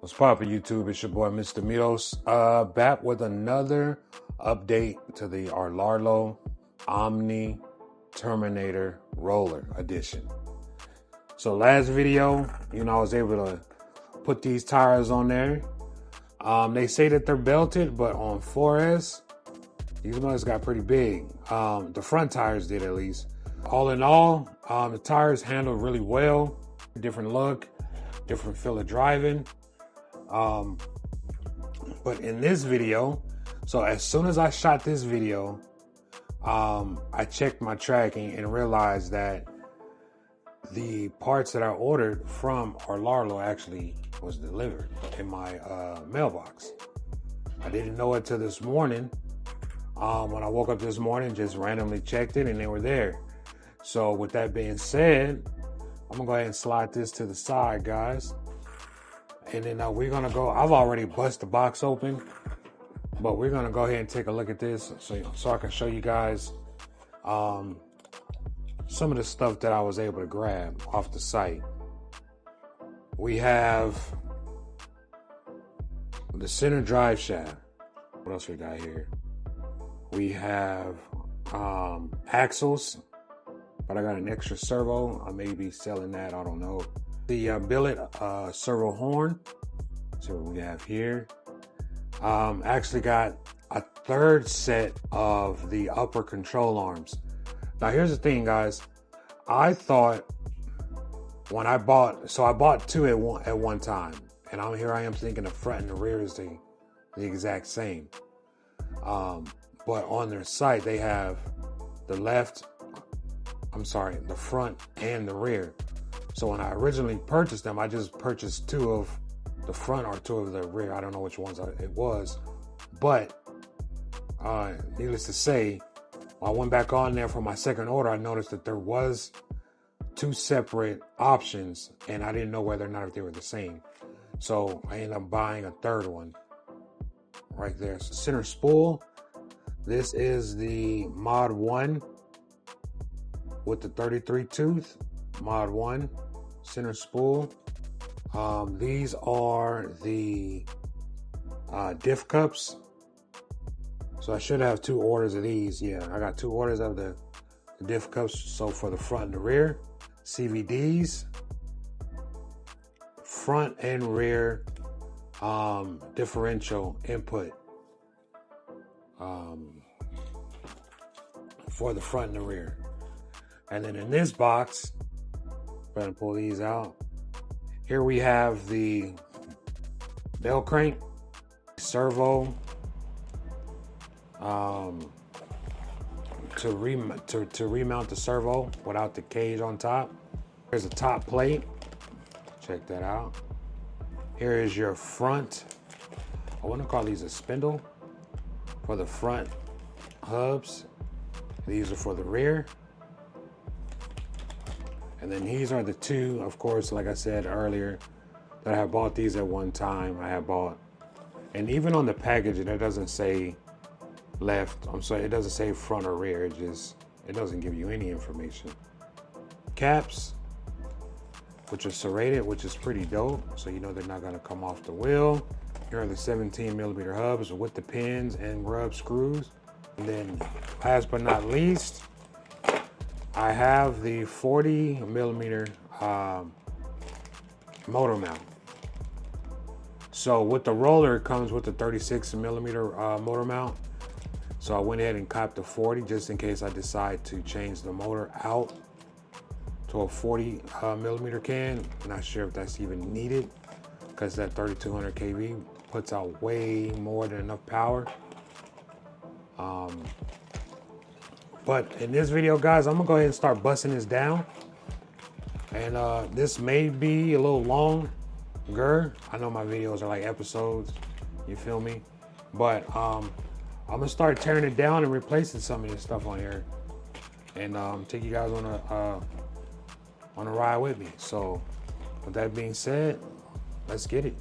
What's poppin' YouTube? It's your boy Mr. Milos, back with another update to the Rlaarlo Omni Terminator Roller Edition. So last video, I was able to put these tires on there. They say that they're belted, but on 4S, these ones got pretty big. The front tires did, at least. All in all, the tires handled really well. Different look, different feel of driving. But in this video, so as soon as I shot this video, I checked my tracking and realized that the parts that I ordered from Rlaarlo actually was delivered in my mailbox. I didn't know it till this morning. When I woke up this morning, just randomly checked it and they were there. So with that being said, I'm gonna go ahead and slide this to the side, guys. And then we're gonna go, I've already busted the box open, but we're gonna go ahead and take a look at this so I can show you guys some of the stuff that I was able to grab off the site. We have the center drive shaft. What else we got here? We have axles, but I got an extra servo. I may be selling that, I don't know. The Billet servo horn. So what we have here. Actually got a third set of the upper control arms. Now here's the thing, guys. I thought when I bought, so I bought two at one time, and I am thinking the front and the rear is the exact same. But on their site they have the front and the rear. So when I originally purchased them, I just purchased two of the front or two of the rear. I don't know which ones it was. But needless to say, when I went back on there for my second order, I noticed that there was two separate options, and I didn't know whether or not if they were the same. So I ended up buying a third one right there. So center spool. This is the Mod 1 with the 33 tooth. Mod 1 center spool. These are the diff cups. So I should have two orders of these. Yeah, I got two orders of the diff cups. So for the front and the rear, CVDs, front and rear differential input for the front and the rear. And then in this box, I'm going to pull these out. Here we have the bell crank, servo, to remount the servo without the cage on top. Here's a top plate. Check that out. Here is your front. I want to call these a spindle for the front hubs. These are for the rear. And then these are the two, of course, like I said earlier, that I have bought these at one time. I have bought, and even on the packaging, it doesn't say left. I'm sorry, it doesn't say front or rear. It doesn't give you any information. Caps, which are serrated, which is pretty dope. So you know they're not gonna come off the wheel. Here are the 17mm hubs with the pins and rub screws. And then last but not least, I have the 40mm motor mount. So with the roller, it comes with the 36mm motor mount. So I went ahead and copped the 40 just in case I decide to change the motor out to a 40mm can. I'm not sure if that's even needed because that 3200 kV puts out way more than enough power. But in this video, guys, I'm gonna go ahead and start busting this down. And this may be a little longer. I know my videos are like episodes, you feel me? But I'm gonna start tearing it down and replacing some of this stuff on here. And take you guys on a ride with me. So with that being said, let's get it.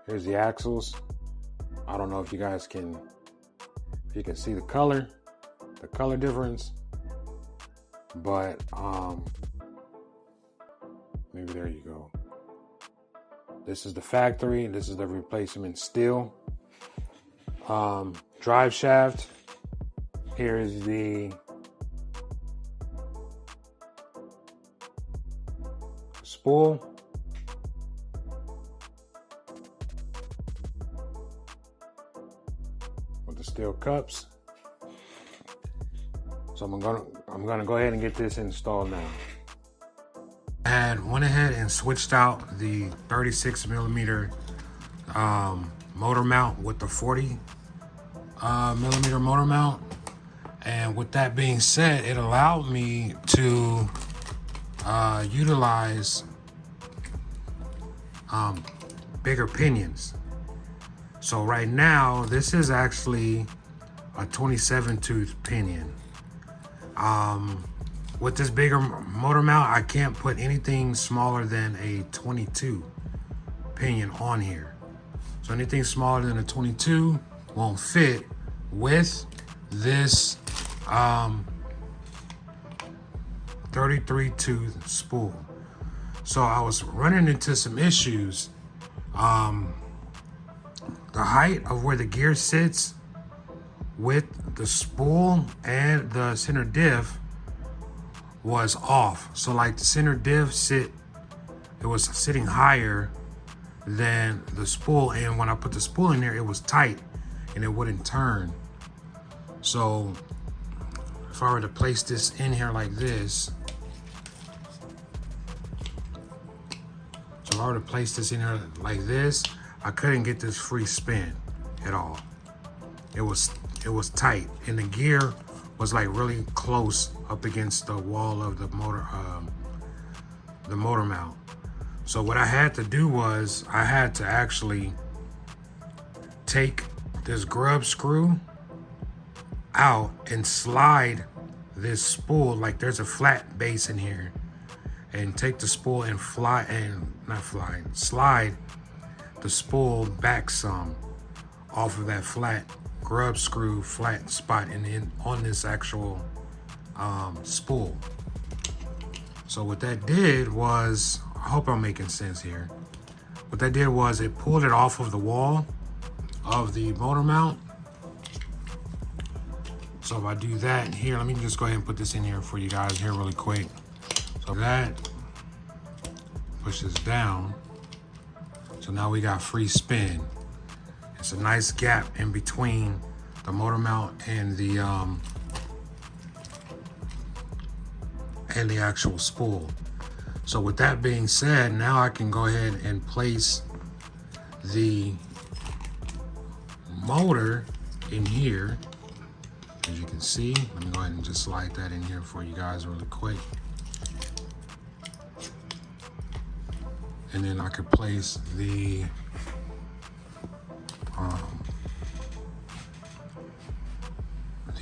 Here's the axles. I don't know if you guys can, if you can see the color difference, but maybe there you go. This is the factory. This is the replacement steel. Drive shaft. Here is the spool. With the steel cups. So I'm gonna go ahead and get this installed now. I went ahead and switched out the 36 millimeter motor mount with the 40 millimeter motor mount. And with that being said, it allowed me to utilize bigger pinions. So right now, this is actually a 27 tooth pinion. With this bigger motor mount, I can't put anything smaller than a 22 pinion on here. So anything smaller than a 22 won't fit with this 33 tooth spool. So I was running into some issues. The height of where the gear sits with the spool and the center diff was off. So like the center diff it was sitting higher than the spool, and when I put the spool in there, it was tight and it wouldn't turn. So if I were to place this in here like this, I couldn't get this free spin at all. It was tight, and the gear was like really close up against the wall of the motor mount. So what I had to do was I had to actually take this grub screw out and slide this spool, like there's a flat base in here, and take the spool and slide the spool back some off of that flat grub screw flat spot and on this actual spool. So what that did was, I hope I'm making sense here. What that did was it pulled it off of the wall of the motor mount. So if I do that here, let me just go ahead and put this in here for you guys here really quick. So that pushes down. So now we got free spin. It's a nice gap in between the motor mount and the actual spool. So with that being said, now I can go ahead and place the motor in here. As you can see, let me go ahead and just slide that in here for you guys really quick. And then I could place the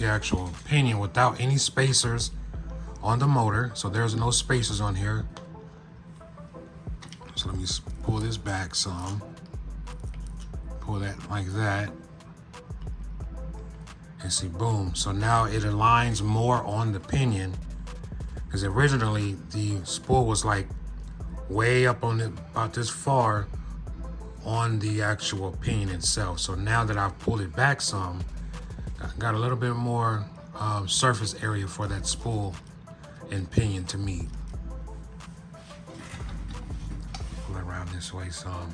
actual pinion without any spacers on the motor. So there's no spacers on here. So let me pull this back some. Pull that like that. And see, boom. So now it aligns more on the pinion, because originally the spool was like way up on it, about this far on the actual pinion itself. So now that I've pulled it back some, I got a little bit more surface area for that spool and pinion to meet. Pull it around this way some.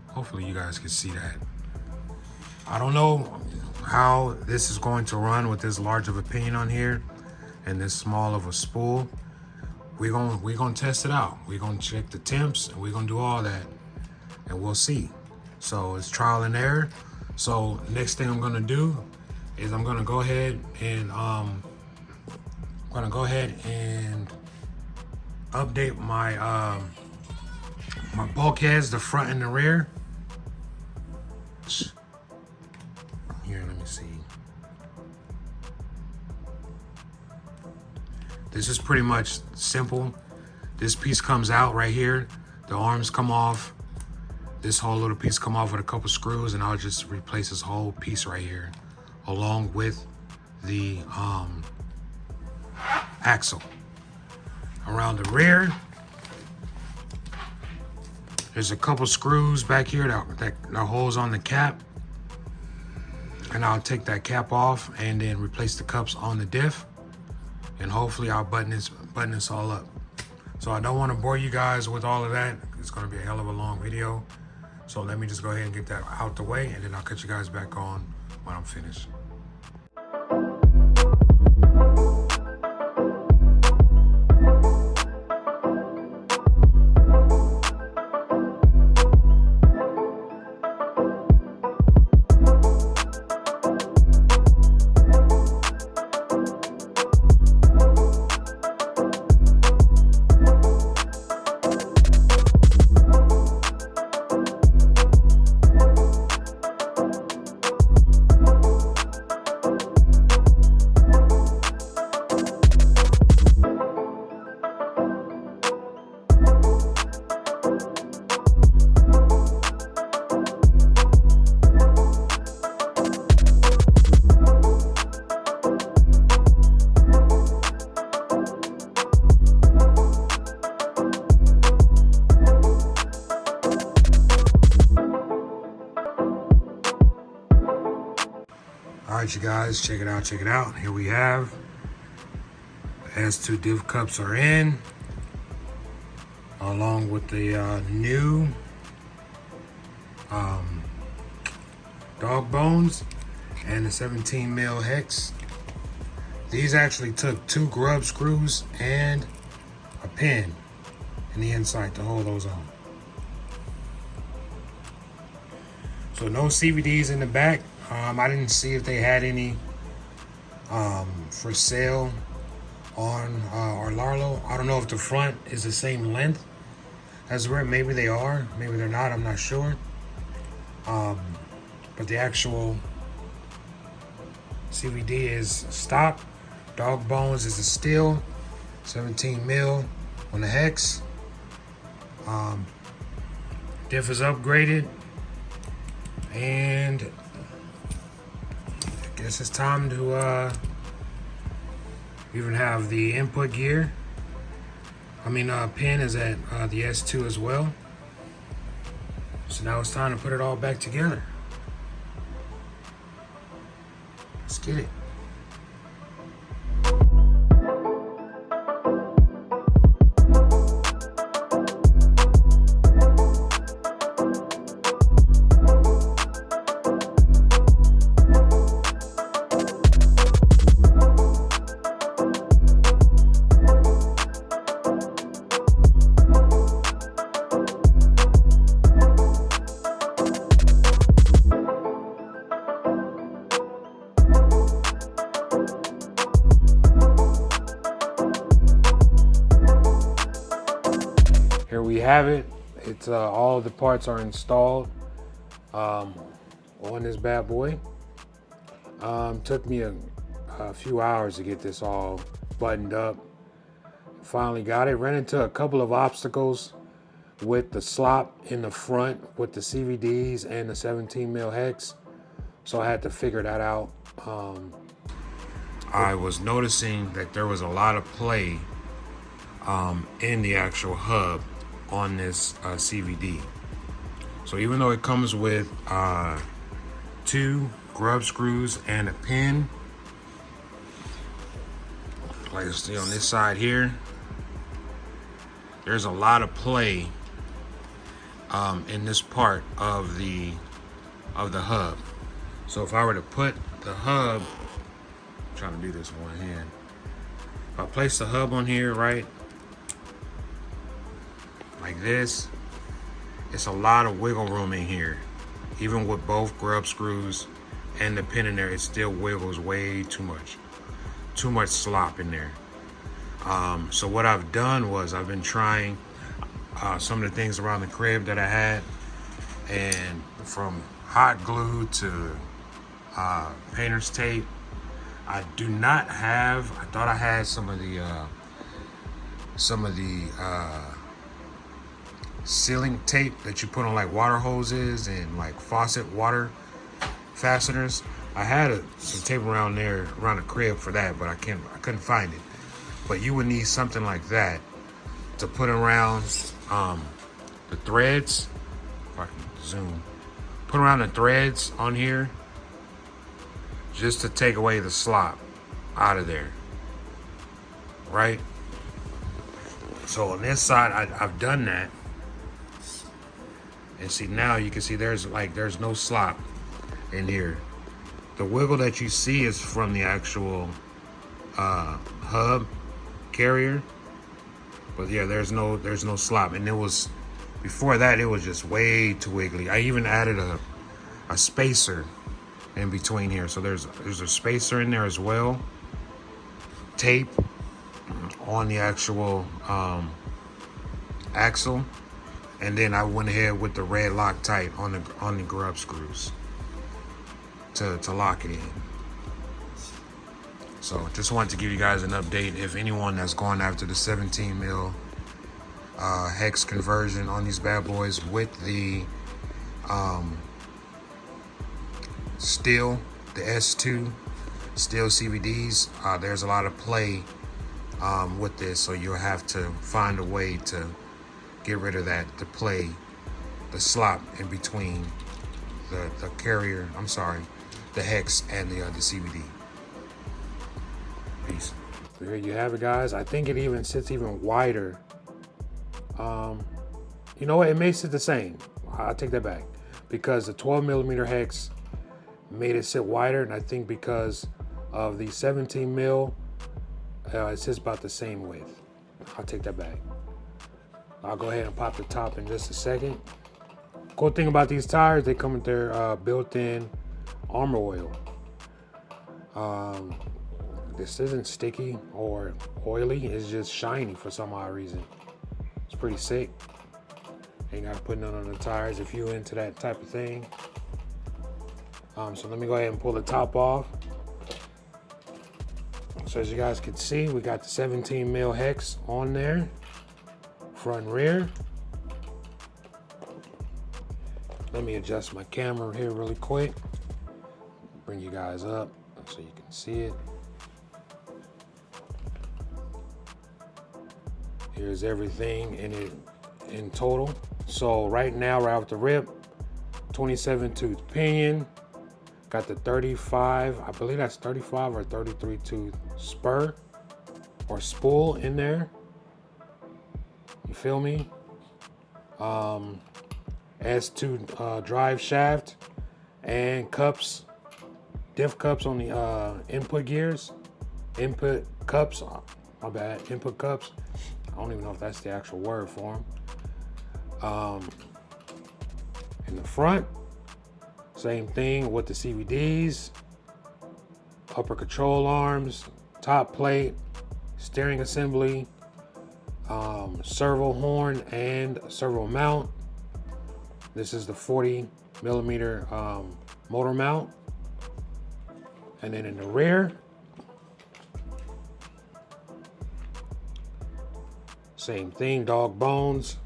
Hopefully you guys can see that. I don't know how this is going to run with this large of a pinion on here and this small of a spool. We're gonna test it out. We're gonna check the temps and we're gonna do all that, and we'll see. So it's trial and error. So next thing I'm gonna do is I'm gonna go ahead and update my my bulkheads, the front and the rear. Here, let me see. This is pretty much simple. This piece comes out right here. The arms come off. This whole little piece come off with a couple screws, and I'll just replace this whole piece right here along with the axle. Around the rear, there's a couple screws back here that holds on the cap, and I'll take that cap off and then replace the cups on the diff, and hopefully I'll button this all up. So I don't want to bore you guys with all of that. It's going to be a hell of a long video. So let me just go ahead and get that out the way, and then I'll catch you guys back on when I'm finished. All right, you guys, check it out. Here we have, S2 diff cups are in, along with the new dog bones and the 17 mil hex. These actually took 2 grub screws and a pin in the inside to hold those on. So no CVDs in the back. I didn't see if they had any for sale on Rlaarlo. I don't know if the front is the same length as the rear. Maybe they are, maybe they're not, I'm not sure. But the actual CVD is stock. Dog bones is a steel, 17 mil on the hex. Diff is upgraded, and I guess it's time to even have the input gear. Pin is at the S2 as well. So now it's time to put it all back together. Let's get it. Here we have it. It's all of the parts are installed on this bad boy. Took me a few hours to get this all buttoned up. Finally got it. Ran into a couple of obstacles with the slop in the front with the CVDs and the 17 mil hex, so I had to figure that out. I was noticing that there was a lot of play in the actual hub on this CVD. So even though it comes with 2 grub screws and a pin, like you see on this side here, there's a lot of play in this part of the hub. So if I were to put the hub, I'm trying to do this with one hand. If I place the hub on here, right, like this, it's a lot of wiggle room in here. Even with both grub screws and the pin in there, it still wiggles way too much. Too much slop in there. So what I've done was I've been trying some of the things around the crib that I had, and from hot glue to painter's tape. I do not have, I thought I had some of the some of the sealing tape that you put on like water hoses and like faucet water fasteners. I had some tape around there around the crib for that, but I couldn't find it. But you would need something like that to put around the threads. If I can zoom, put around the threads on here just to take away the slop out of there, right? So on this side, I've done that. And see, now you can see there's no slop in here. The wiggle that you see is from the actual hub carrier. But yeah, there's no slop. And it was, before that, it was just way too wiggly. I even added a spacer in between here. So there's a spacer in there as well. Tape on the actual axle. And then I went ahead with the red Loctite on the grub screws to lock it in. So just wanted to give you guys an update. If anyone that's going after the 17 mil hex conversion on these bad boys with the steel, the S2 steel CVDs, there's a lot of play with this, so you'll have to find a way to get rid of that, to play the slop in between the carrier, the hex and the CVD. Peace. So here you have it, guys. I think it even sits even wider. You know what? It may sit the same. I'll take that back, because the 12 millimeter hex made it sit wider, and I think because of the 17 mil, it sits about the same width. I'll take that back. I'll go ahead and pop the top in just a second. Cool thing about these tires, they come with their built-in armor oil. This isn't sticky or oily, it's just shiny for some odd reason. It's pretty sick. Ain't gotta put none on the tires if you're into that type of thing. So let me go ahead and pull the top off. So as you guys can see, we got the 17 mil hex on there, front and rear. Let me adjust my camera here really quick. Bring you guys up so you can see it. Here's everything in total. So right now, right off the rip, 27 tooth pinion. Got the 35, I believe that's 35 or 33 tooth spur or spool in there. You feel me? S2 drive shaft and cups, diff cups on the input gears. Input cups, my bad, input cups. I don't even know if that's the actual word for them. In the front, same thing with the CVDs, upper control arms, top plate, steering assembly, servo horn and servo mount. This is the 40 millimeter motor mount. And then in the rear, same thing, dog bones,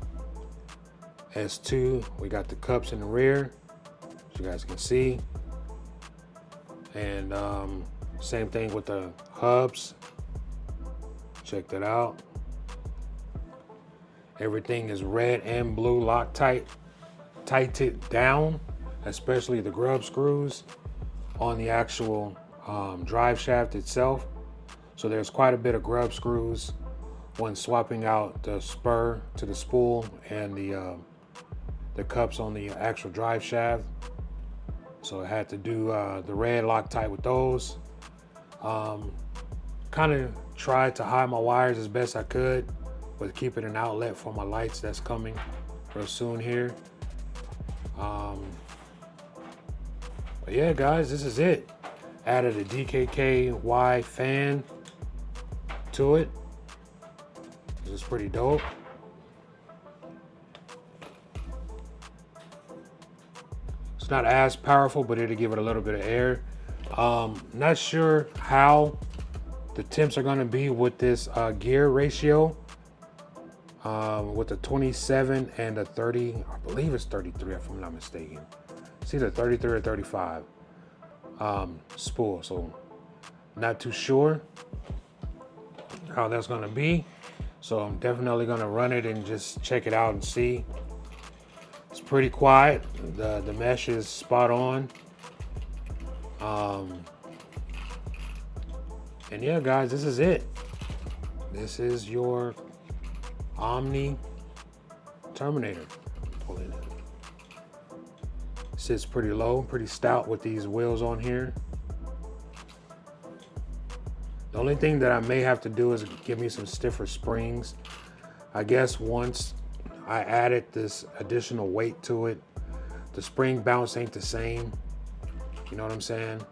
S2. We got the cups in the rear, as you guys can see. And same thing with the hubs. Check that out. Everything is red and blue Loctite, tightened down, especially the grub screws on the actual drive shaft itself. So there's quite a bit of grub screws when swapping out the spur to the spool and the cups on the actual drive shaft. So I had to do the red Loctite with those. Kind of tried to hide my wires as best I could, with keeping an outlet for my lights that's coming real soon here. But yeah, guys, this is it. Added a DKKY fan to it. This is pretty dope. It's not as powerful, but it'll give it a little bit of air. Not sure how the temps are gonna be with this gear ratio. with the 27 and the 30, I believe it's 33 if I'm not mistaken. It's either 33 or 35 spool, so not too sure how that's gonna be. So I'm definitely gonna run it and just check it out and see. It's pretty quiet. The mesh is spot on. And yeah, guys, this is it. This is your Omni Terminator. Pull it in. Sits pretty low, pretty stout with these wheels on here. The only thing that I may have to do is give me some stiffer springs. I guess once I added this additional weight to it, the spring bounce ain't the same. You know what I'm saying?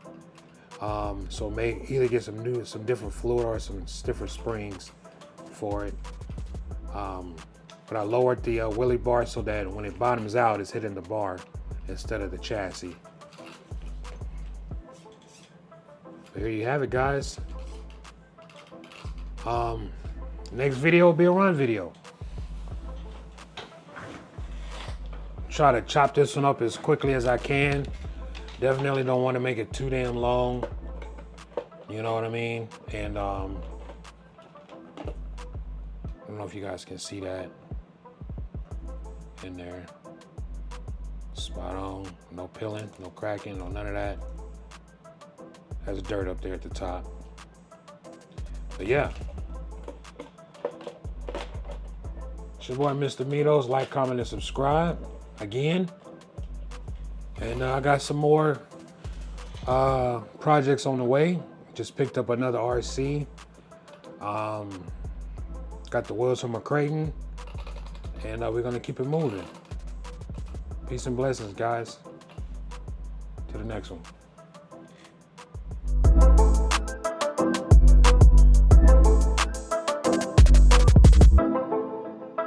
So may either get some different fluid or some stiffer springs for it. But I lowered the wheelie bar so that when it bottoms out, it's hitting the bar instead of the chassis. But here you have it, guys. Next video will be a run video. Try to chop this one up as quickly as I can. Definitely don't want to make it too damn long. You know what I mean? And I don't know if you guys can see that in there. Spot on. No pilling, no cracking, no none of that. Has dirt up there at the top. But yeah. It's your boy Mr. Mitos. Like, comment, and subscribe again. And I got some more projects on the way. Just picked up another RC. Got the wheels from a Creighton. And we're going to keep it moving. Peace and blessings, guys. To the next one.